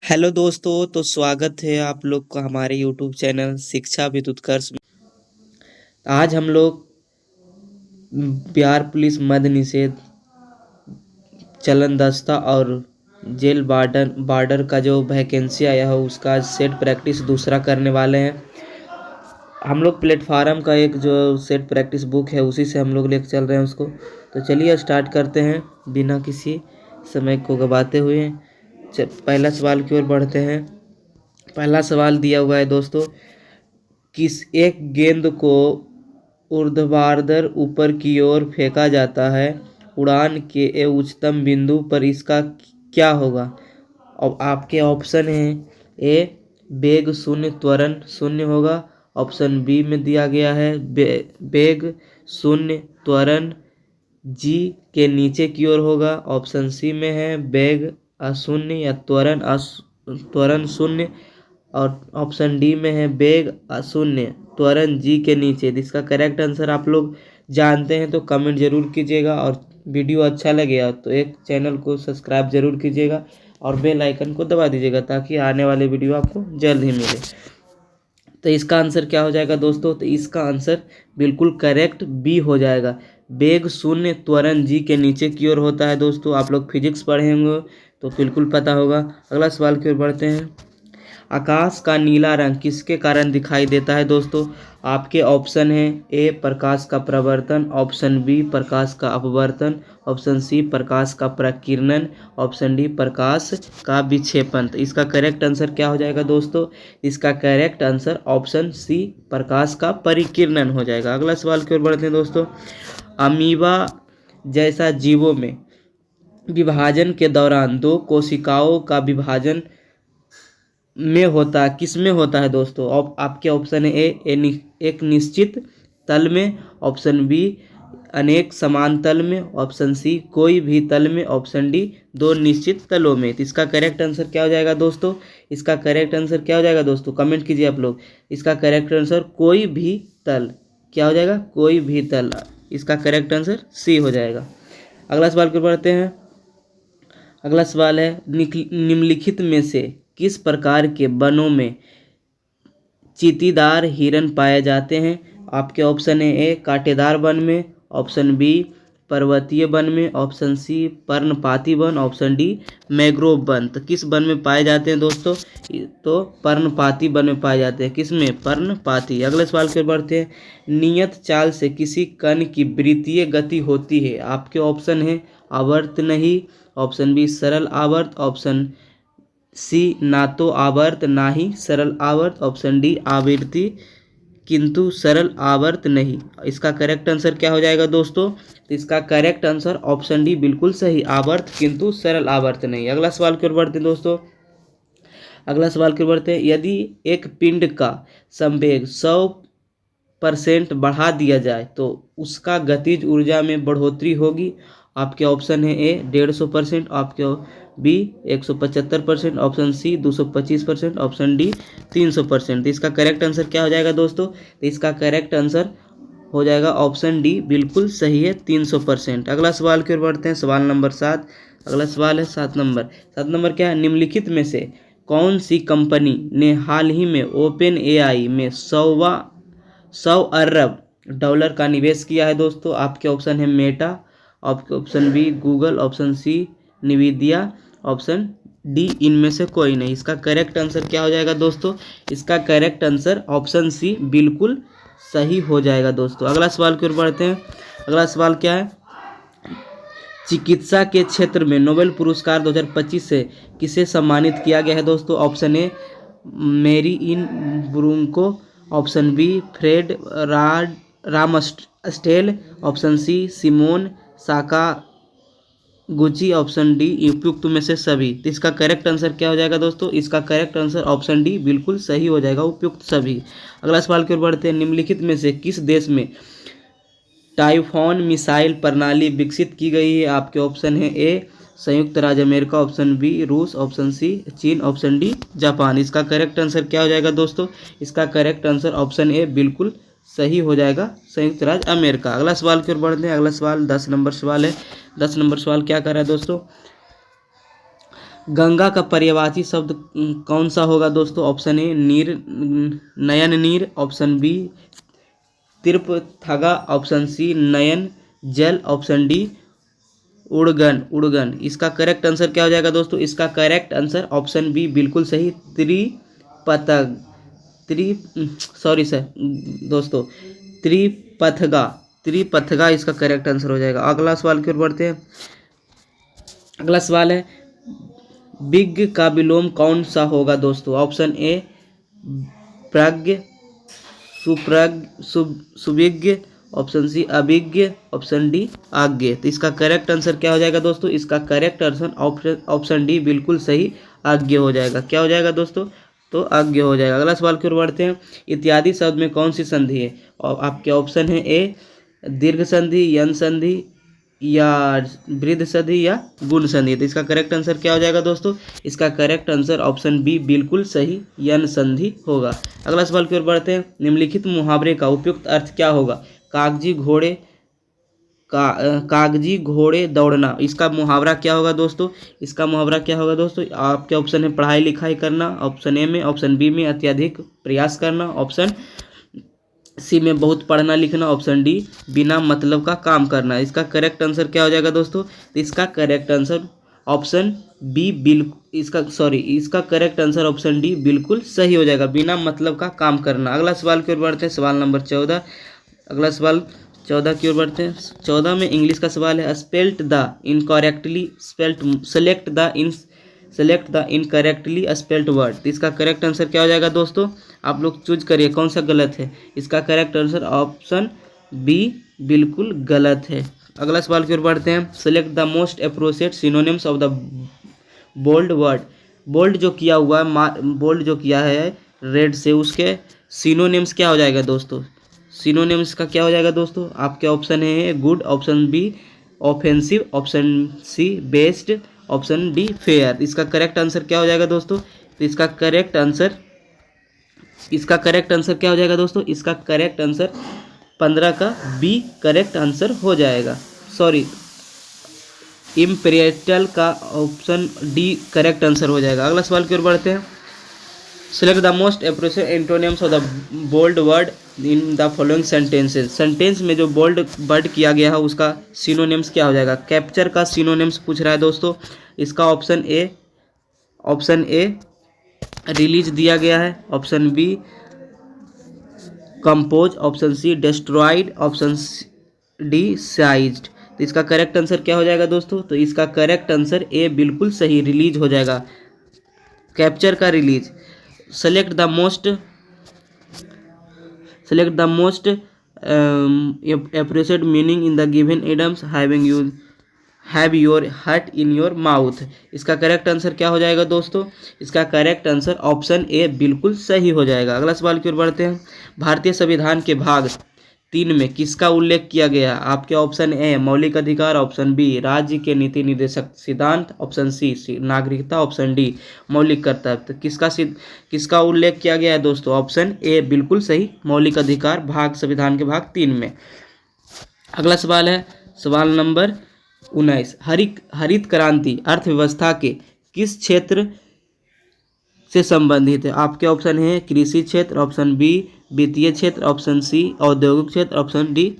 Hello दोस्तों, तो स्वागत है आप लोग का हमारे यूट्यूब चैनल शिक्षा विद उत्कर्ष में। आज हम लोग बिहार पुलिस मद्य निषेध, चलन दस्ता और जेल बॉर्डर का जो वैकेंसी आया है उसका सेट प्रैक्टिस दूसरा करने वाले हैं। हम लोग प्लेटफार्म का एक जो सेट प्रैक्टिस बुक है उसी से हम लोग लेकर चल रहे हैं उसको। तो चलिए स्टार्ट करते हैं बिना किसी समय को गवाते हुए। पहला सवाल की ओर बढ़ते हैं। पहला सवाल दिया हुआ है दोस्तों, किस एक गेंद को ऊर्ध्वाधर ऊपर की ओर फेंका जाता है, उड़ान के उच्चतम बिंदु पर इसका क्या होगा। अब आपके ऑप्शन हैं, ए वेग शून्य त्वरण शून्य होगा। ऑप्शन बी में दिया गया है वेग शून्य त्वरण जी के नीचे की ओर होगा। ऑप्शन सी में है वेग अशून्य या त्वरण शून्य। और ऑप्शन डी में है वेग अशून्य त्वरण जी के नीचे। इसका करेक्ट आंसर आप लोग जानते हैं तो कमेंट जरूर कीजिएगा, और वीडियो अच्छा लगेगा तो एक चैनल को सब्सक्राइब जरूर कीजिएगा और बेल आइकन को दबा दीजिएगा ताकि आने वाले वीडियो आपको जल्द ही मिले। तो इसका आंसर क्या हो जाएगा दोस्तों? तो इसका आंसर बिल्कुल करेक्ट बी हो जाएगा। वेग शून्य त्वरण जी के नीचे की ओर होता है दोस्तों। आप लोग फिजिक्स पढ़े होंगे तो बिल्कुल पता होगा। अगला सवाल की ओर बढ़ते हैं। आकाश का नीला रंग किसके कारण दिखाई देता है दोस्तों? आपके ऑप्शन है, ए प्रकाश का प्रवर्तन, ऑप्शन बी प्रकाश का अपवर्तन, ऑप्शन सी प्रकाश का प्रकीर्णन, ऑप्शन डी प्रकाश का विक्षेपण। तो इसका करेक्ट आंसर क्या हो जाएगा दोस्तों? इसका करेक्ट आंसर ऑप्शन सी प्रकाश का परिकीर्णन हो जाएगा। अगला सवाल की ओर बढ़ते हैं दोस्तों। अमीबा जैसा जीवों में विभाजन के दौरान दो कोशिकाओं का विभाजन में होता किस में होता है दोस्तों? आपके ऑप्शन है, एक निश्चित तल में, ऑप्शन बी अनेक समान तल में, ऑप्शन सी कोई भी तल में, ऑप्शन डी दो निश्चित तलों में। तो इसका करेक्ट आंसर क्या हो जाएगा दोस्तों? इसका करेक्ट आंसर क्या हो जाएगा दोस्तों? कमेंट कीजिए आप लोग। इसका करेक्ट आंसर कोई भी तल क्या हो जाएगा? कोई भी तल। इसका करेक्ट आंसर सी हो जाएगा। अगला सवाल की ओर बढ़ते हैं। अगला सवाल है, निम्नलिखित में से किस प्रकार के वनों में चींटीदार हिरण पाए जाते हैं? आपके ऑप्शन है, ए कांटेदार वन में, ऑप्शन बी पर्वतीय वन में, ऑप्शन सी पर्णपाती one, option D mangrove one. तो किस वन में पाए जाते हैं दोस्तों? तो पर्णपाती वन में पाए जाते हैं। किस में? पर्णपाती। अगले सवाल की ओर बढ़ते हैं। नियत चाल से किसी कण की वृत्तीय गति होती है। आपके ऑप्शन है, आवर्त नहीं, ऑप्शन बी सरल आवर्त, ऑप्शन सी ना तो आवर्त ना ही सरल आवर्त, ऑप्शन डी आवृत्ति किंतु सरल आवर्त नहीं। इसका करेक्ट आंसर क्या हो जाएगा दोस्तों? तो इसका करेक्ट आंसर ऑप्शन डी बिल्कुल सही, आवर्त किंतु सरल आवर्त नहीं। अगला सवाल की ओर बढ़ते हैं दोस्तों। अगला सवाल की ओर बढ़ते हैं। यदि एक पिंड का संवेग 100% बढ़ा दिया जाए तो उसका गतिज ऊर्जा में बढ़ोतरी होगी। आपके ऑप्शन है, ए 150%, आपके B 175%, option C 225%, option D 300%। इसका करेक्ट आंसर क्या हो जाएगा दोस्तों? तो इसका करेक्ट आंसर हो जाएगा ऑप्शन डी बिल्कुल सही है, 300%। अगला सवाल की ओर बढ़ते हैं। सवाल नंबर 7। अगला सवाल है 7 नंबर क्या है? निम्नलिखित में से कौन सी कंपनी ने हाल ही में ओपन एआई में 100 अरब डॉलर का निवेश किया है दोस्तों? आपके ऑप्शन है मेटा, आपके option B Google, option C Nvidia, option D इनमें से कोई नहीं। इसका करेक्ट आंसर क्या हो जाएगा दोस्तों? इसका करेक्ट आंसर ऑप्शन सी बिल्कुल सही हो जाएगा दोस्तों। अगला सवाल की ओर बढ़ते हैं। अगला सवाल क्या है? चिकित्सा के क्षेत्र में नोबेल पुरस्कार 2025 से किसे सम्मानित किया गया है दोस्तों? Option A Mary E Brunkow, option B Fred Ramsdell, option C Shimon Sakaguchi, option D उपयुक्त में से सभी। तो इसका करेक्ट आंसर क्या हो जाएगा दोस्तों? इसका करेक्ट आंसर ऑप्शन डी बिल्कुल सही हो जाएगा, उपयुक्त सभी। अगला सवाल की ओर बढ़ते हैं। निम्नलिखित में से किस देश में टाइफॉन मिसाइल प्रणाली विकसित की गई है? आपके ऑप्शन है, ए संयुक्त राज्य अमेरिका, ऑप्शन बी रूस, ऑप्शन सी चीन, ऑप्शन डी जापान। इसका करेक्ट आंसर क्या हो जाएगा दोस्तों? इसका करेक्ट आंसर ऑप्शन ए बिल्कुल सही हो जाएगा, संयुक्त राज्य अमेरिका। अगला सवाल की ओर बढ़ते हैं। अगला सवाल 10 नंबर सवाल है। 10 नंबर सवाल क्या कर रहा है दोस्तों? गंगा का पर्यायवाची शब्द कौन सा होगा दोस्तों? ऑप्शन ए नीर, नयन नीर, ऑप्शन बी तीर्थगा, ऑप्शन सी नयन जल, ऑप्शन डी उड़गन, उड़गन। इसका करेक्ट आंसर क्या हो जाएगा दोस्तों? इसका करेक्ट आंसर ऑप्शन बी बिल्कुल सही, त्रिपतग, त्रि सॉरी सर दोस्तों, त्रिपथगा, त्रिपथगा इसका करेक्ट आंसर हो जाएगा। अगला सवाल की ओर बढ़ते हैं। अगला सवाल है विज्ञ का विलोम कौन सा होगा दोस्तों? ऑप्शन ए प्रज्ञ, सुप्रज्ञ, सुविज्ञ, ऑप्शन सी अभिज्ञ, ऑप्शन डी आज्ञ। तो इसका करेक्ट आंसर क्या हो जाएगा दोस्तों? इसका करेक्ट आंसर ऑप्शन डी बिल्कुल सही, आज्ञ हो जाएगा। क्या हो जाएगा दोस्तों? तो आज्ञ हो जाएगा। अगला सवाल की ओर बढ़ते हैं। इत्यादि शब्द में कौन सी संधि है? और आपके ऑप्शन है ए दीर्घ संधि, यन संधि, या वृद्ध संधि, या गुण संधि। तो इसका करेक्ट आंसर क्या हो जाएगा दोस्तों? इसका करेक्ट आंसर ऑप्शन बी बिल्कुल सही, यन संधि होगा। अगला सवाल की ओर बढ़ते हैं। निम्नलिखित मुहावरे का उपयुक्त अर्थ क्या होगा? कागजी घोड़े कागजी घोड़े दौड़ना, इसका मुहावरा क्या होगा दोस्तों? इसका मुहावरा क्या होगा दोस्तों? आपके ऑप्शन है पढ़ाई लिखाई करना, ऑप्शन ए में, ऑप्शन बी में अत्यधिक प्रयास करना, ऑप्शन सी में बहुत पढ़ना लिखना, ऑप्शन डी बिना मतलब का काम करना। इसका करेक्ट आंसर क्या हो जाएगा दोस्तों? इसका करेक्ट आंसर ऑप्शन बी इसका करेक्ट आंसर ऑप्शन डी बिल्कुल सही हो जाएगा, बिना मतलब का काम करना। अगला सवाल की ओर बढ़ते हैं, सवाल नंबर 14। अगला सवाल 14 की ओर बढ़ते हैं। 14 में इंग्लिश का सवाल है spelt the incorrectly spelt select the incorrectly spelt word. तो इसका करेक्ट आंसर क्या हो जाएगा दोस्तों? आप लोग चूज करिए कौन सा गलत है। इसका करेक्ट आंसर ऑप्शन बी बिल्कुल गलत है। अगला सवाल की ओर बढ़ते हैं। Select the most appropriate synonyms of the bold word. Bold जो किया है रेड से, उसके सिनोनिम्स क्या हो जाएगा दोस्तों? सिनोनिम्स का क्या हो जाएगा दोस्तों? आपके ऑप्शन है good, option B offensive, option C based, option D fair. इसका करेक्ट आंसर क्या हो जाएगा दोस्तों? तो इसका करेक्ट आंसर क्या हो जाएगा दोस्तों? इसका करेक्ट आंसर 15 का बी करेक्ट आंसर हो जाएगा। सॉरी, इम्पेरियल का ऑप्शन डी करेक्ट आंसर हो जाएगा। अगला सवाल की ओर बढ़ते हैं। Select the most appropriate antonyms of the bold word in the following sentences. Sentence में जो बोल्ड वर्ड किया गया है उसका सिनोनिम्स क्या हो जाएगा? कैप्चर का सिनोनिम्स पूछ रहा है दोस्तों। इसका ऑप्शन ए रिलीज दिया गया है, option B compose, option C destroyed, option D sized. तो इसका करेक्ट आंसर क्या हो जाएगा दोस्तों? तो इसका करेक्ट आंसर ए बिल्कुल सही, रिलीज हो जाएगा, कैप्चर का release. Select the most appropriate meaning in the given idioms have your heart in your mouth. इसका करेक्ट आंसर क्या हो जाएगा दोस्तों? इसका करेक्ट आंसर ऑप्शन ए बिल्कुल सही हो जाएगा। अगला सवाल की ओर बढ़ते हैं। भारतीय संविधान के भाग 3 में किसका उल्लेख किया गया? आपके ऑप्शन ए मौलिक अधिकार, ऑप्शन बी राज्य के नीति निर्देशक सिद्धांत, ऑप्शन सी नागरिकता, ऑप्शन डी मौलिक कर्तव्य। तो किसका उल्लेख किया गया है दोस्तों? ऑप्शन ए बिल्कुल सही, मौलिक अधिकार संविधान के भाग 3 में। अगला सवाल है सवाल नंबर 19। हरित क्रांति अर्थव्यवस्था के किस क्षेत्र से संबंधित है? आपके ऑप्शन है कृषि क्षेत्र, ऑप्शन बी वित्तीय क्षेत्र, ऑप्शन सी औद्योगिक क्षेत्र, ऑप्शन डी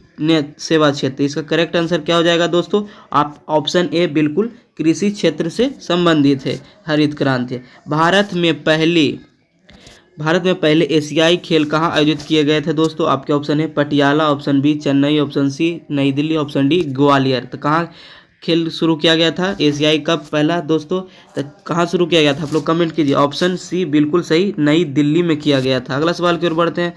सेवा क्षेत्र। इसका करेक्ट आंसर क्या हो जाएगा दोस्तों? आप ऑप्शन ए बिल्कुल कृषि क्षेत्र से संबंधित है हरित क्रांति। भारत में पहले एशियाई खेल कहाँ आयोजित किए गए थे दोस्तों? आपके ऑप्शन है Patiala, option B Chennai, option C New Delhi, option D Gwalior. तो कहाँ खेल शुरू किया गया था एशियाई कप पहला दोस्तों? तो कहाँ शुरू किया गया था आप लोग कमेंट कीजिए। ऑप्शन सी बिल्कुल सही, नई दिल्ली में किया गया था। अगला सवाल की ओर बढ़ते हैं।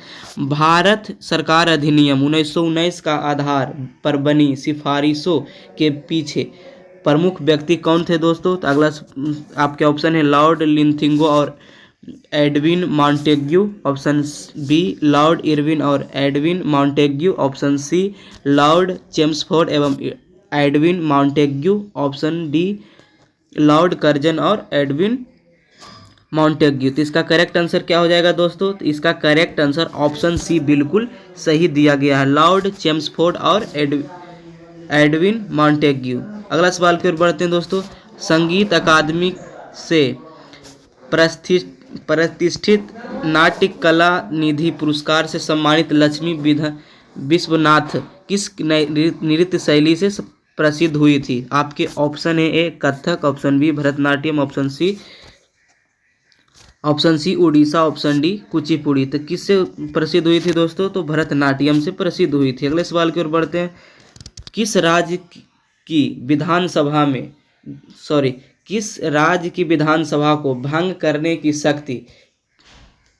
भारत सरकार अधिनियम 1919 का आधार पर बनी सिफारिशों के पीछे प्रमुख व्यक्ति कौन थे दोस्तों? तो अगला आपके ऑप्शन है लॉर्ड लिंथिंगो और Edwin Montagu, option B Lord Irwin और Edwin Montagu, option C Lord Chelmsford एवं Edwin Montagu, option D Lord Curzon और एडविन मॉन्टेग्यू। तो इसका करेक्ट आंसर क्या हो जाएगा दोस्तों? तो इसका करेक्ट आंसर ऑप्शन सी बिल्कुल सही दिया गया है, लॉर्ड चेम्सफोर्ड और एडविन मॉन्टेग्यू। अगला सवाल की ओर बढ़ते हैं दोस्तों। संगीत अकादमी से प्रतिष्ठित नाट्य कला निधि पुरस्कार से सम्मानित लक्ष्मी विश्वनाथ किस नृत्य शैली से प्रसिद्ध हुई थी? आपके ऑप्शन है A Kathak, option B Bharatanatyam, option C Orissa, option D Kuchipudi. तो किससे प्रसिद्ध हुई थी दोस्तों? तो भरतनाट्यम से प्रसिद्ध हुई थी। अगले सवाल की ओर बढ़ते हैं। किस राज्य की विधानसभा में किस राज्य की विधानसभा को भंग करने की शक्ति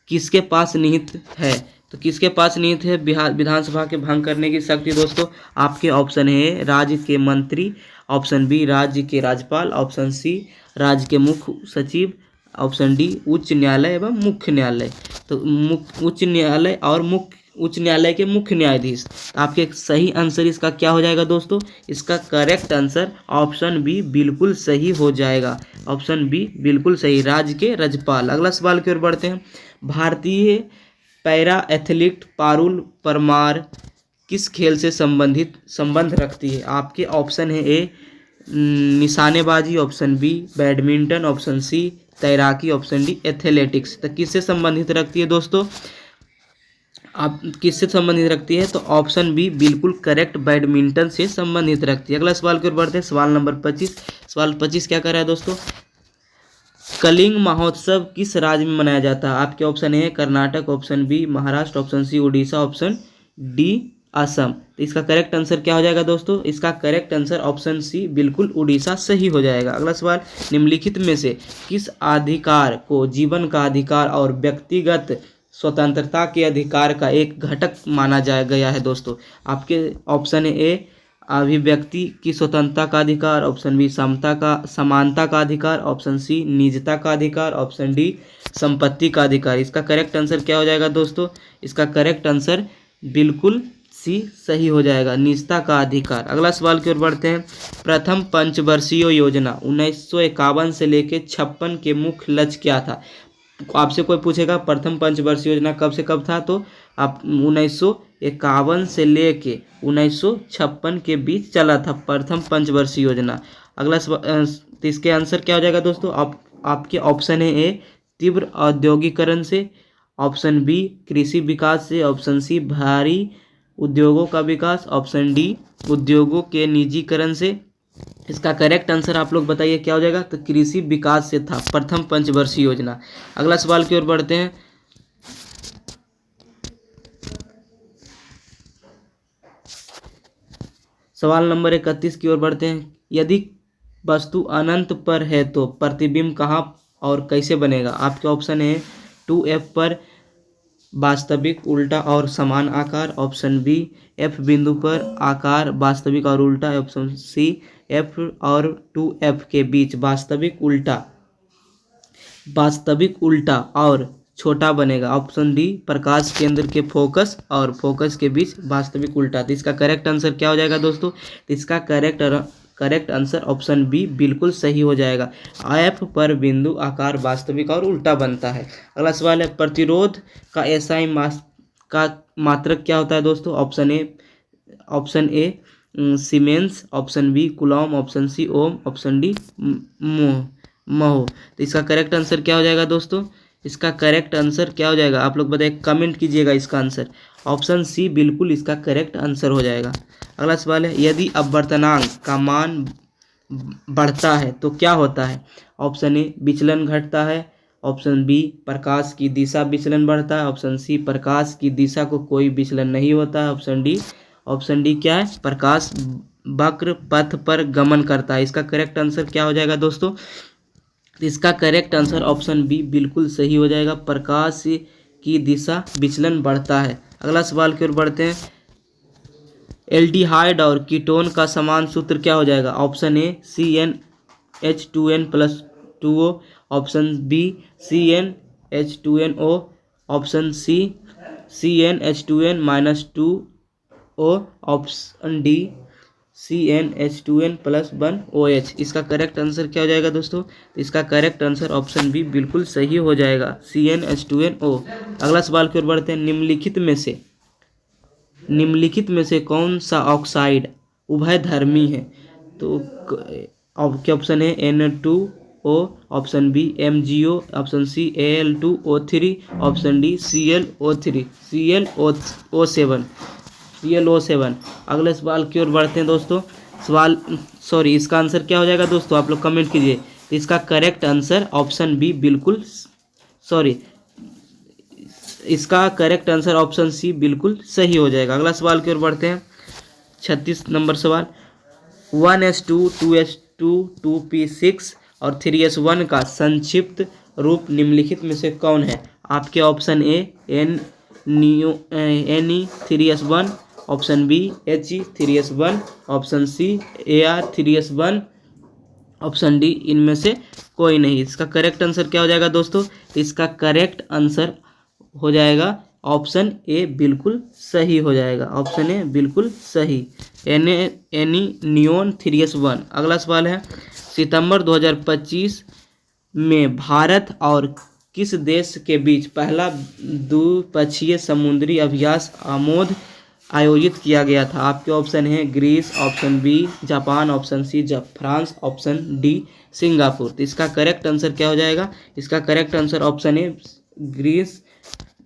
किसके पास निहित है? तो किसके पास निहित है बिहार विधानसभा के भंग करने की शक्ति दोस्तों? आपके ऑप्शन है राज्य के मंत्री, ऑप्शन बी राज्य के राज्यपाल, ऑप्शन सी राज्य के मुख्य सचिव, ऑप्शन डी उच्च न्यायालय एवं मुख्य न्यायालय। तो उच्च न्यायालय और उच्च न्यायालय के मुख्य न्यायाधीश। तो आपके सही आंसर इसका क्या हो जाएगा दोस्तों? इसका करेक्ट आंसर ऑप्शन बी बिल्कुल सही हो जाएगा। ऑप्शन बी बिल्कुल सही, राज्य के राज्यपाल। अगला सवाल की ओर बढ़ते हैं। भारतीय पैरा एथलीट पारुल परमार किस खेल से संबंध रखती है? आपके ऑप्शन है ए निशानेबाजी, option B badminton, option C तैराकी, ऑप्शन डी एथलेटिक्स। तो किससे संबंधित रखती है दोस्तों? आप किससे संबंधित रखती है? तो ऑप्शन बी बिल्कुल करेक्ट, बैडमिंटन से संबंधित रखती है। अगला सवाल की ओर बढ़ते हैं। सवाल नंबर 25। सवाल 25 क्या कर रहा है दोस्तों? कलिंग महोत्सव किस राज्य में मनाया जाता है? आपके ऑप्शन है Karnataka, option B Maharashtra, option C Orissa, option D Assam. तो इसका करेक्ट आंसर क्या हो जाएगा दोस्तों? इसका करेक्ट आंसर ऑप्शन सी बिल्कुल उड़ीसा सही हो जाएगा। अगला सवाल, निम्नलिखित में से किस अधिकार को जीवन का अधिकार और व्यक्तिगत स्वतंत्रता के अधिकार का एक घटक माना गया है दोस्तों? आपके ऑप्शन है ए अभिव्यक्ति की स्वतंत्रता का अधिकार, ऑप्शन बी समानता का अधिकार, ऑप्शन सी निजता का अधिकार, ऑप्शन डी संपत्ति का अधिकार। इसका करेक्ट आंसर क्या हो जाएगा दोस्तों? इसका करेक्ट आंसर बिल्कुल सी सही हो जाएगा, निजता का अधिकार। अगला सवाल की ओर बढ़ते हैं। प्रथम पंचवर्षीय योजना 1951 से लेकर 56 के मुख्य लक्ष्य क्या था? आपसे कोई पूछेगा प्रथम पंचवर्षीय योजना कब से कब था, तो आप 1951 से लेके 1956 के बीच चला था प्रथम पंचवर्षीय योजना। अगला तो इसके आंसर क्या हो जाएगा दोस्तों? आपके ऑप्शन है ए तीव्र औद्योगिकरण से, ऑप्शन बी कृषि विकास से, ऑप्शन सी भारी उद्योगों का विकास, ऑप्शन डी उद्योगों के निजीकरण से। इसका करेक्ट आंसर आप लोग बताइए क्या हो जाएगा? तो कृषि विकास से था प्रथम पंचवर्षीय योजना। अगला सवाल की ओर बढ़ते हैं। सवाल नंबर 31 की ओर बढ़ते हैं। यदि वस्तु अनंत पर है तो प्रतिबिंब कहाँ और कैसे बनेगा? आपके ऑप्शन है 2F पर वास्तविक उल्टा और समान आकार, ऑप्शन बी F बिंदु पर आकार वास्तविक और उल्टा, ऑप्शन सी F और 2F के बीच वास्तविक उल्टा और छोटा बनेगा, ऑप्शन डी प्रकाश केंद्र के फोकस और फोकस के बीच वास्तविक उल्टा। तो इसका करेक्ट आंसर क्या हो जाएगा दोस्तों? तो इसका करेक्ट आंसर ऑप्शन बी बिल्कुल सही हो जाएगा। एफ पर बिंदु आकार वास्तविक और उल्टा बनता है। अगला सवाल है प्रतिरोध का एसआई का मात्रक क्या होता है दोस्तों? Option A siemens, option B coulomb, option C ohm, option D mho. तो इसका करेक्ट आंसर क्या हो जाएगा दोस्तों? इसका करेक्ट आंसर क्या हो जाएगा आप लोग बताइए, कमेंट कीजिएगा इसका आंसर। ऑप्शन सी बिल्कुल इसका करेक्ट आंसर हो जाएगा। अगला सवाल है यदि अपवर्तनांक का मान बढ़ता है तो क्या होता है? ऑप्शन ए विचलन घटता है, ऑप्शन बी प्रकाश की दिशा विचलन बढ़ता है, ऑप्शन सी प्रकाश की दिशा को कोई विचलन नहीं होता है, ऑप्शन डी क्या है? प्रकाश वक्र पथ पर गमन करता है। इसका करेक्ट आंसर क्या हो जाएगा दोस्तों? इसका करेक्ट आंसर ऑप्शन बी बिल्कुल सही हो जाएगा, प्रकाश की दिशा विचलन बढ़ता है। अगला सवाल की ओर बढ़ते हैं। एल्डिहाइड और कीटोन का समान सूत्र क्या हो जाएगा? Option A CnH2n+2O, option B CnH2nO, option C CnH2n-2O, option D CnH2n+1OH। इसका करेक्ट आंसर क्या हो जाएगा दोस्तों? इसका करेक्ट आंसर ऑप्शन बी बिल्कुल सही हो जाएगा, CnH2nO। अगला सवाल की ओर बढ़ते हैं। निम्नलिखित में से कौन सा ऑक्साइड उभयधर्मी है? तो क्या ऑप्शन है O, option B MgO, option C Al2O3, option D ClO3, ClO7, ClO7। अगले सवाल की ओर बढ़ते हैं दोस्तों। सवाल सॉरी इसका आंसर क्या हो जाएगा दोस्तों, आप लोग कमेंट कीजिए। तो इसका करेक्ट आंसर ऑप्शन बी बिल्कुल सॉरी इसका करेक्ट आंसर ऑप्शन सी बिल्कुल सही हो जाएगा। अगला सवाल की ओर बढ़ते हैं। 36 नंबर सवाल। 1s2, 2s2, 2p6 और 3s1 का संक्षिप्त रूप निम्नलिखित में से कौन है? आपके option A Ne3s1, option B He3s1, option C Ar3s1, option D इनमें से कोई नहीं। इसका करेक्ट आंसर क्या हो जाएगा दोस्तों? इसका करेक्ट आंसर हो जाएगा ऑप्शन ए बिल्कुल सही हो जाएगा। ऑप्शन ए बिल्कुल सही, एनी नियोन 3s1। अगला सवाल है, सितंबर 2025 में भारत और किस देश के बीच पहला द्विपक्षीय समुद्री अभ्यास आमोद आयोजित किया गया था? आपके ऑप्शन है Greece, option B Japan, option C France, option D Singapore. तो इसका करेक्ट आंसर क्या हो जाएगा? इसका correct answer option A Greece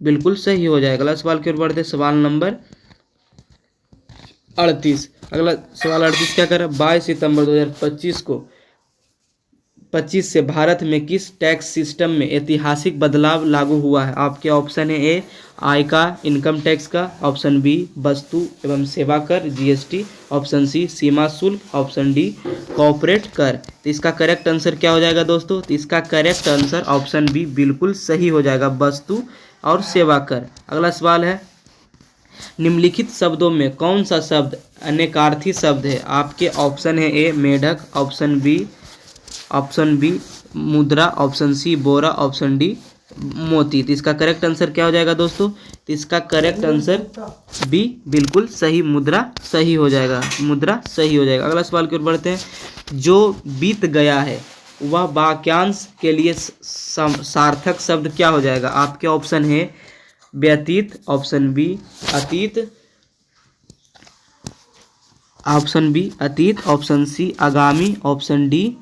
बिल्कुल सही हो जाएगा। अगला सवाल की ओर बढ़ते, सवाल नंबर 38। अगला सवाल 38 क्या कर रहा है? 22 सितंबर 2025 को 25 से भारत में किस टैक्स सिस्टम में ऐतिहासिक बदलाव लागू हुआ है? आपके ऑप्शन है ए आय का, इनकम टैक्स का, ऑप्शन बी वस्तु एवं सेवा कर GST, ऑप्शन सी सीमा शुल्क, ऑप्शन डी कॉर्पोरेट कर। तो इसका करेक्ट आंसर क्या हो जाएगा दोस्तों? तो इसका करेक्ट आंसर ऑप्शन बी बिल्कुल सही हो जाएगा, वस्तु और सेवा कर। अगला सवाल है, निम्नलिखित शब्दों में कौन सा शब्द अनेकार्थी शब्द है? आपके ऑप्शन है ए मेढक, ऑप्शन बी मुद्रा, ऑप्शन सी बोरा, ऑप्शन डी मोती। तो इसका करेक्ट आंसर क्या हो जाएगा दोस्तों? तो इसका करेक्ट आंसर बी बिल्कुल सही, मुद्रा सही हो जाएगा, मुद्रा सही हो जाएगा। अगला सवाल की ओर बढ़ते हैं। जो बीत गया है वह वाक्यांश के लिए सार्थक शब्द क्या हो जाएगा? आपके ऑप्शन है व्यतीत, ऑप्शन बी अतीत, ऑप्शन बी अतीत, ऑप्शन सी आगामी, ऑप्शन डी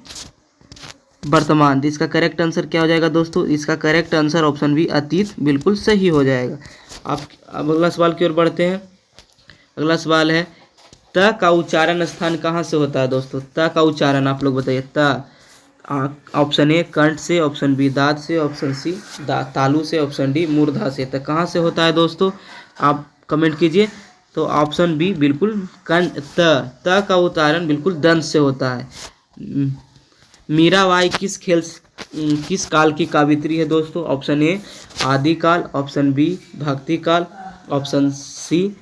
वर्तमान। तो इसका करेक्ट आंसर क्या हो जाएगा दोस्तों? इसका करेक्ट आंसर ऑप्शन बी अतीत बिल्कुल सही हो जाएगा। आप अब अगला सवाल की ओर बढ़ते हैं। अगला सवाल है, त का उच्चारण स्थान कहाँ से होता है दोस्तों? त का उच्चारण आप लोग बताइए। त ऑप्शन ए कंठ से, ऑप्शन बी दांत से, ऑप्शन सी तालू से, ऑप्शन डी मूर्धा से। तो कहाँ से होता है दोस्तों? आप कमेंट कीजिए। तो ऑप्शन बी बिल्कुल कंठ, त का उच्चारण बिल्कुल दंत से होता है। मीराबाई किस काल की कावित्री है दोस्तों? ऑप्शन ए आदिकाल, ऑप्शन बी भक्ति काल, ऑप्शन सी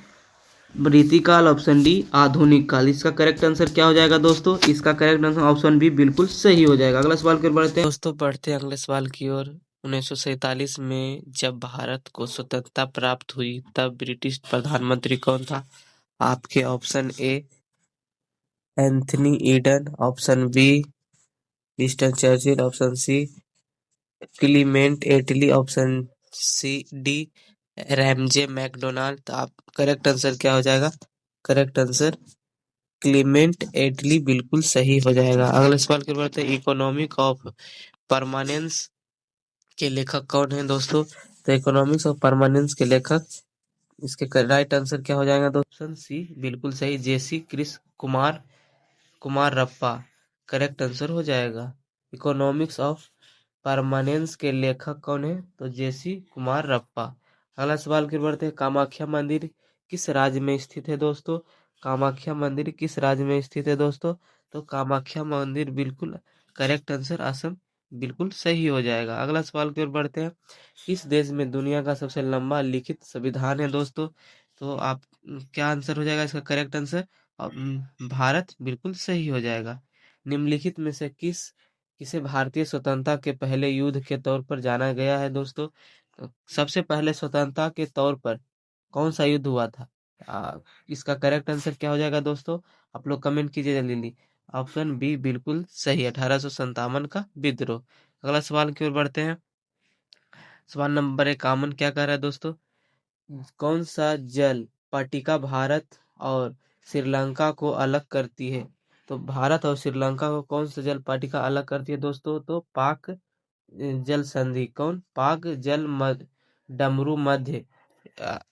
रीतिकाल, ऑप्शन डी आधुनिक काल। इसका करेक्ट आंसर क्या हो जाएगा दोस्तों? इसका करेक्ट आंसर ऑप्शन बी बिल्कुल सही हो जाएगा। अगला सवाल की ओर बढ़ते हैं दोस्तों, बढ़ते हैं अगले सवाल की ओर। 1947 में जब भारत को स्वतंत्रता प्राप्त हुई तब ब्रिटिश प्रधानमंत्री कौन था? आपके option A Anthony Eden, option B Winston Churchill, option C Clement Attlee, option C D Ramsay MacDonald. तो आप करेक्ट आंसर क्या हो जाएगा? करेक्ट आंसर क्लीमेंट एटली बिल्कुल सही हो जाएगा। अगले सवाल की बात है, इकोनॉमिक ऑफ परमानेंस के लेखक कौन है दोस्तों? तो इकोनॉमिक्स ऑफ परमानेंस के लेखक, इसके राइट आंसर क्या हो जाएगा दोस्तों? ऑप्शन सी बिल्कुल सही, जेसी क्रिस कुमार रप्पा करेक्ट आंसर हो जाएगा। इकोनॉमिक्स ऑफ परमानेंस के लेखक कौन है? तो जेसी कुमार रप्पा। अगला सवाल की बढ़ते हैं, कामाख्या मंदिर किस राज्य में स्थित है दोस्तों? कामाख्या मंदिर किस राज्य में स्थित है दोस्तों? तो कामाख्या मंदिर बिल्कुल करेक्ट आंसर असम बिल्कुल सही हो जाएगा। अगला सवाल की ओर बढ़ते हैं, किस देश में दुनिया का सबसे लंबा लिखित संविधान है दोस्तों? तो आप क्या आंसर हो जाएगा इसका करेक्ट आंसर? भारत बिल्कुल सही हो जाएगा। निम्नलिखित में से किसे भारतीय स्वतंत्रता के पहले युद्ध के तौर पर जाना गया है दोस्तों? तो सबसे पहले स्वतंत्रता के तौर पर कौन सा युद्ध हुआ था? इसका करेक्ट आंसर क्या हो जाएगा दोस्तों? आप लोग कमेंट कीजिए जल्दी। ऑप्शन बी बिल्कुल सही, 1857 का विद्रोह। अगला सवाल की ओर बढ़ते हैं। सवाल नंबर 51 क्या कह रहा है दोस्तों? कौन सा जल पट्टिका भारत और श्रीलंका को अलग करती है? तो भारत और श्रीलंका को कौन सा जल पाटिका अलग करती है दोस्तों? तो पाक जल संधि। कौन? पाक जल डमरू मध्य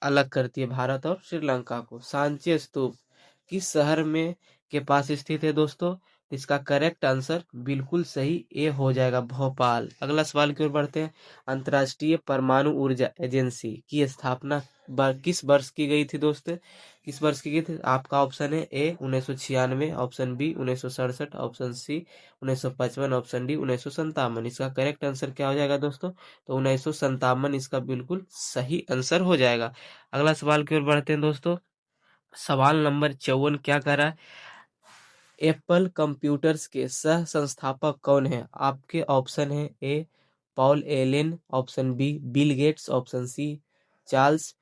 अलग करती है भारत और श्रीलंका को। सांची स्तूप किस शहर में के पास स्थित है दोस्तों? इसका करेक्ट आंसर बिल्कुल सही ए हो जाएगा, भोपाल। अगला सवाल की ओर बढ़ते हैं। अंतर्राष्ट्रीय परमाणु ऊर्जा एजेंसी की स्थापना किस वर्ष की गई थी दोस्तों? किस वर्ष की गई थी? आपका ऑप्शन है A 1996, option B 1967, option C 1955, option D 1957। इसका करेक्ट आंसर क्या हो जाएगा दोस्तों? तो 1957 इसका बिल्कुल सही आंसर हो जाएगा। अगला सवाल की ओर बढ़ते हैं दोस्तों। सवाल नंबर 54 क्या कर रहा है? एप्पल कंप्यूटर्स के सह संस्थापक कौन है? आपके ऑप्शन है A Paul Allen, option B Bill Gates, option C Charles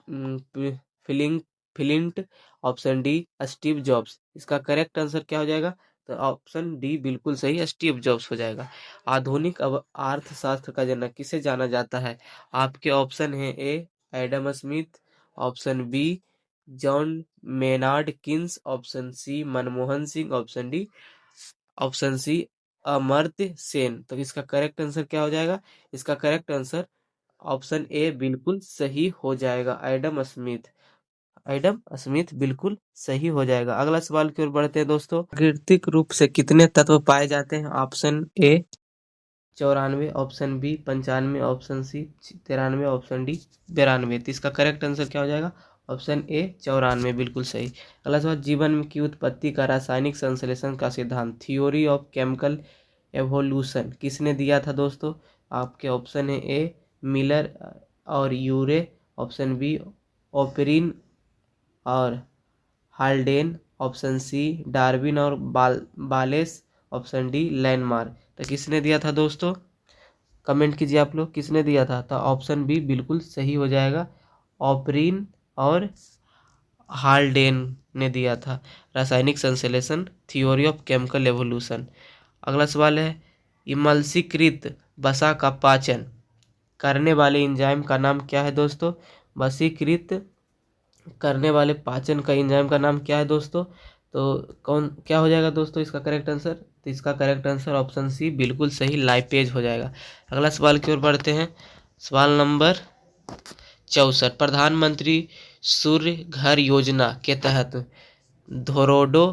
फिलिंग Flint, option D Steve Jobs. इसका करेक्ट आंसर क्या हो जाएगा? तो ऑप्शन डी बिल्कुल सही, स्टीव जॉब्स हो जाएगा। आधुनिक अर्थशास्त्र का जनक किसे जाना जाता है? आपके ऑप्शन है A Adam Smith, option B John Maynard Keynes, option C Manmohan Singh, option C Amartya Sen. तो इसका करेक्ट आंसर क्या हो जाएगा? इसका करेक्ट आंसर ऑप्शन ए बिल्कुल सही हो जाएगा, एडम स्मिथ। एडम स्मिथ बिल्कुल सही हो जाएगा। अगला सवाल की ओर बढ़ते हैं दोस्तों। प्राकृतिक रूप से कितने तत्व पाए जाते हैं? Option A 94, option B 95, option C 93, option D 92। तो इसका करेक्ट आंसर क्या हो जाएगा? ऑप्शन ए 94 बिल्कुल सही। अगला सवाल। जीवन की उत्पत्ति का रासायनिक संश्लेषण का सिद्धांत थ्योरी ऑफ केमिकल एवोल्यूशन किसने दिया था दोस्तों? आपके ऑप्शन है ए मिलर और यूरे, ऑप्शन बी ओपेरिन और हाल्डेन, ऑप्शन सी डार्विन और बालेस, ऑप्शन डी लैंडमार्क। तो किसने दिया था दोस्तों? कमेंट कीजिए आप लोग, किसने दिया था? तो ऑप्शन बी बिल्कुल सही हो जाएगा, ओपरिन और हाल्डेन ने दिया था। रासायनिक संश्लेषण थ्योरी ऑफ केमिकल एवोल्यूशन। अगला सवाल है। इमल्सीकृत वसा का पाचन करने वाले एंजाइम का नाम क्या है दोस्तों? वसीकृत करने वाले पाचन का एंजाइम का नाम क्या है दोस्तों? तो कौन क्या हो जाएगा दोस्तों इसका करेक्ट आंसर? तो इसका करेक्ट आंसर ऑप्शन सी बिल्कुल सही, लाइपेज हो जाएगा। अगला सवाल की ओर बढ़ते हैं। सवाल नंबर 64। प्रधानमंत्री सूर्य घर योजना के तहत धोरडो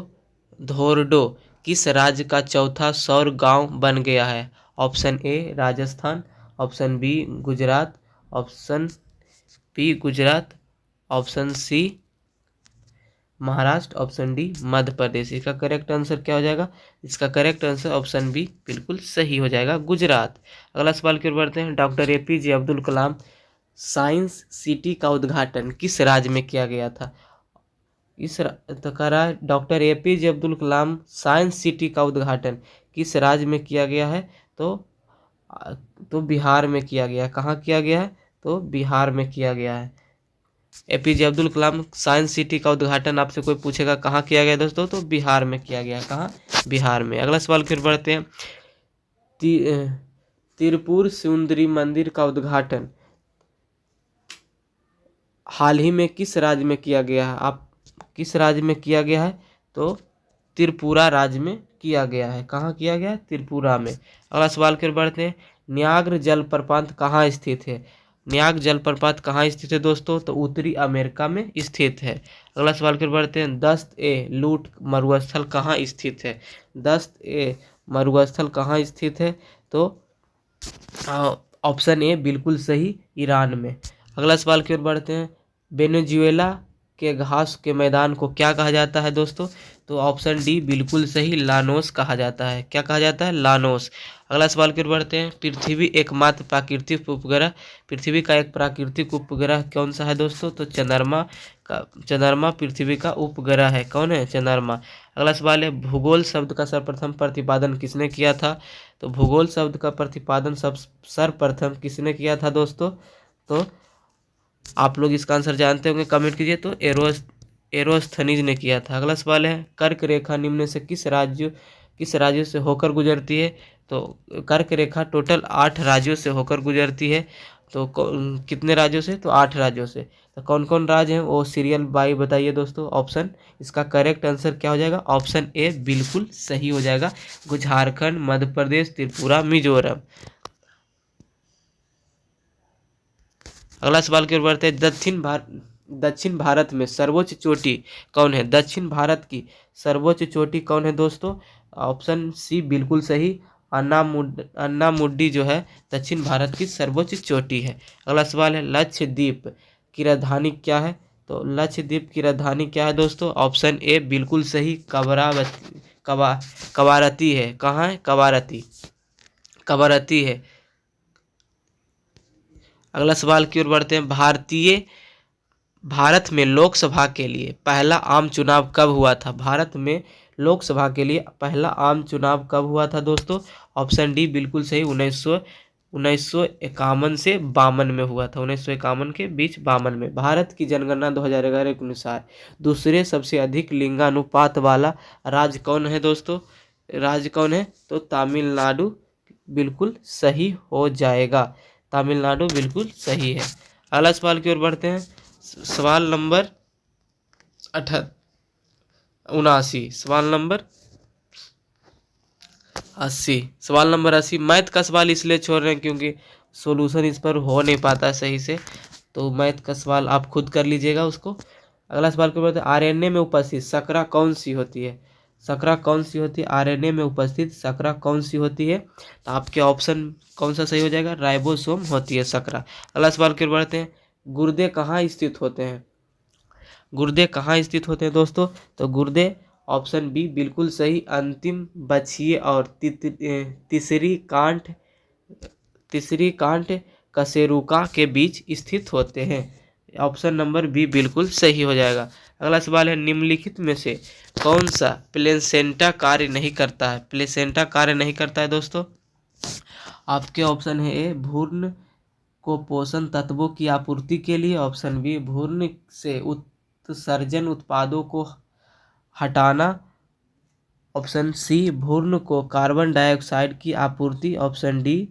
धोरडो किस राज्य का चौथा सौर गांव बन गया है? Option A Rajasthan, option B Gujarat, option B Gujarat, option C Maharashtra, option D Madhya Pradesh. इसका करेक्ट आंसर क्या हो जाएगा? इसका करेक्ट आंसर ऑप्शन बी बिल्कुल सही हो जाएगा, गुजरात। अगला सवाल की ओर बढ़ते हैं। Doctor APJ Abdul Kalam science city का उद्घाटन किस राज्य में किया गया था? तो कह रहा है doctor APJ Abdul Kalam science city का उद्घाटन किस राज्य में किया गया है? तो बिहार में किया गया है। कहाँ किया गया है? तो बिहार में किया गया है। APJ Abdul Kalam science city का उद्घाटन आपसे कोई पूछेगा कहाँ किया गया दोस्तों? तो बिहार में किया गया। कहाँ? बिहार में। अगला सवाल फिर बढ़ते हैं। तिरुपुर सुंदरी मंदिर का उद्घाटन हाल ही में किस राज्य में किया गया है? आप किस राज्य में किया गया है? तो त्रिपुरा राज्य में किया गया है। कहाँ किया गया है? त्रिपुरा में। अगला सवाल फिर बढ़ते हैं। न्याग्र जलप्रपात कहाँ स्थित है? न्याग्र जलप्रपात कहाँ स्थित है दोस्तों? तो उत्तरी अमेरिका में स्थित है। अगला सवाल फिर बढ़ते हैं। दस्त ए लूट मरुस्थल कहाँ स्थित है? दस्त ए मरुस्थल कहाँ स्थित है? तो ऑप्शन ए बिल्कुल सही, ईरान में। अगला सवाल की ओर बढ़ते हैं। वेनेजुएला के घास के मैदान को क्या कहा जाता है दोस्तों? तो ऑप्शन डी बिल्कुल सही, लानोस कहा जाता है। क्या कहा जाता है? लानोस। अगला सवाल की ओर बढ़ते हैं। पृथ्वी एकमात्र प्राकृतिक उपग्रह पृथ्वी का एक प्राकृतिक उपग्रह कौन सा है दोस्तों? तो चंद्रमा पृथ्वी का उपग्रह है। कौन है? चंद्रमा। अगला सवाल है। भूगोल शब्द का सर्वप्रथम प्रतिपादन किसने किया था? तो भूगोल शब्द का प्रतिपादन सर्वप्रथम किसने किया था दोस्तों? तो आप लोग इसका आंसर जानते होंगे, कमेंट कीजिए। तो एरोस्थनीज ने किया था। अगला सवाल है। कर्क रेखा निम्न से किस राज्यों से होकर गुजरती है? तो कर्क रेखा टोटल 8 राज्यों से होकर गुजरती है। तो कितने राज्यों से? तो 8 राज्यों से। तो कौन कौन राज्य हैं वो सीरियल बाई बताइए दोस्तों। ऑप्शन, इसका करेक्ट आंसर क्या हो जाएगा? ऑप्शन ए बिल्कुल सही हो जाएगा। झारखंड, मध्य प्रदेश, त्रिपुरा, मिजोरम। अगला सवाल की ओर बढ़ते हैं। दक्षिण भारत में सर्वोच्च चोटी कौन है? दक्षिण भारत की सर्वोच्च चोटी कौन है दोस्तों? ऑप्शन सी बिल्कुल सही, अन्नामुडी जो है दक्षिण भारत की सर्वोच्च चोटी है। अगला सवाल है, लक्षद्वीप की राजधानी क्या है? तो लक्षद्वीप की राजधानी क्या है दोस्तों? ऑप्शन ए बिल्कुल सही, कवारती है। कहाँ है? कवारती है। अगला सवाल की ओर बढ़ते हैं। भारत में लोकसभा के लिए पहला आम चुनाव कब हुआ था? भारत में लोकसभा के लिए पहला आम चुनाव कब हुआ था दोस्तों? ऑप्शन डी बिल्कुल सही, 1951 से 52 में हुआ था। 1951 के बीच 52 में। भारत की जनगणना 2011 के अनुसार दूसरे सबसे अधिक लिंगानुपात वाला राज्य कौन है दोस्तों? राज्य कौन है? तो तमिलनाडु बिल्कुल सही हो जाएगा। तमिलनाडु बिल्कुल सही है। अगला सवाल की ओर बढ़ते हैं। सवाल नंबर 79, सवाल नंबर 80। सवाल नंबर 80 मैथ का सवाल इसलिए छोड़ रहे हैं क्योंकि सॉल्यूशन इस पर हो नहीं पाता सही से, तो मैथ का सवाल आप खुद कर लीजिएगा उसको। अगला सवाल क्या बोलते हैं? आरएनए में उपस्थित शर्करा कौन सी होती है? शर्करा कौन सी होती है? आरएनए में उपस्थित शर्करा कौन सी होती है? तो आपके ऑप्शन कौन सा सही हो जाएगा? राइबोसोम होती है शर्करा। अगला सवाल की ओर बढ़ते हैं। गुर्दे कहाँ स्थित होते हैं? गुर्दे कहाँ स्थित होते हैं दोस्तों? तो गुर्दे ऑप्शन बी बिल्कुल सही, अंतिम बछिए और तीसरी कांट कशेरुका के बीच स्थित होते हैं। ऑप्शन नंबर बी बिल्कुल सही हो जाएगा। अगला सवाल है, निम्नलिखित में से कौन सा प्लेसेंटा कार्य नहीं करता है? प्लेसेंटा कार्य नहीं करता है दोस्तों। आपके ऑप्शन है ए भ्रूण को पोषण तत्वों की आपूर्ति के लिए, ऑप्शन बी भ्रूण से उत्सर्जन उत्पादों को हटाना, ऑप्शन सी भ्रूण को कार्बन डाइऑक्साइड की आपूर्ति, ऑप्शन डी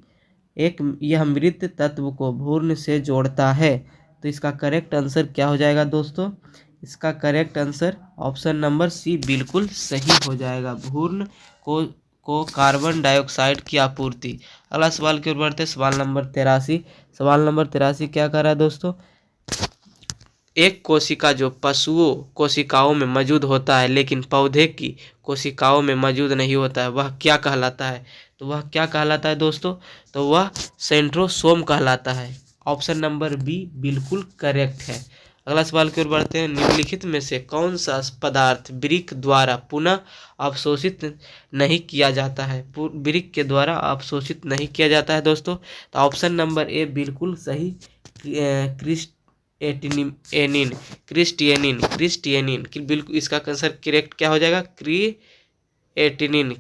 एक यह मृत तत्व को भ्रूण से जोड़ता है। तो इसका करेक्ट आंसर क्या हो जाएगा दोस्तों? इसका correct answer option number C बिल्कुल सही हो जाएगा, भ्रूण को कार्बन डाइऑक्साइड की आपूर्ति। अगला सवाल की ओर बढ़ते हैं। सवाल नंबर 83। सवाल नंबर 83 क्या कर रहा है दोस्तों? एक कोशिका जो पशुओं कोशिकाओं में मौजूद होता है लेकिन पौधे की कोशिकाओं में मौजूद नहीं होता है, वह क्या कहलाता है? तो वह क्या कहलाता है दोस्तों? तो वह सेंट्रोसोम कहलाता है। ऑप्शन नंबर बी बिल्कुल करेक्ट है। अगला सवाल की ओर बढ़ते हैं। निम्नलिखित में से कौन सा पदार्थ वृक्क द्वारा पुनः अवशोषित नहीं किया जाता है? वृक्क के द्वारा अवशोषित नहीं किया जाता है दोस्तों। तो ऑप्शन नंबर ए बिल्कुल सही, क्रिस्टियनिन बिल्कुल इसका आंसर करेक्ट क्या हो जाएगा? क्रिएटिनिन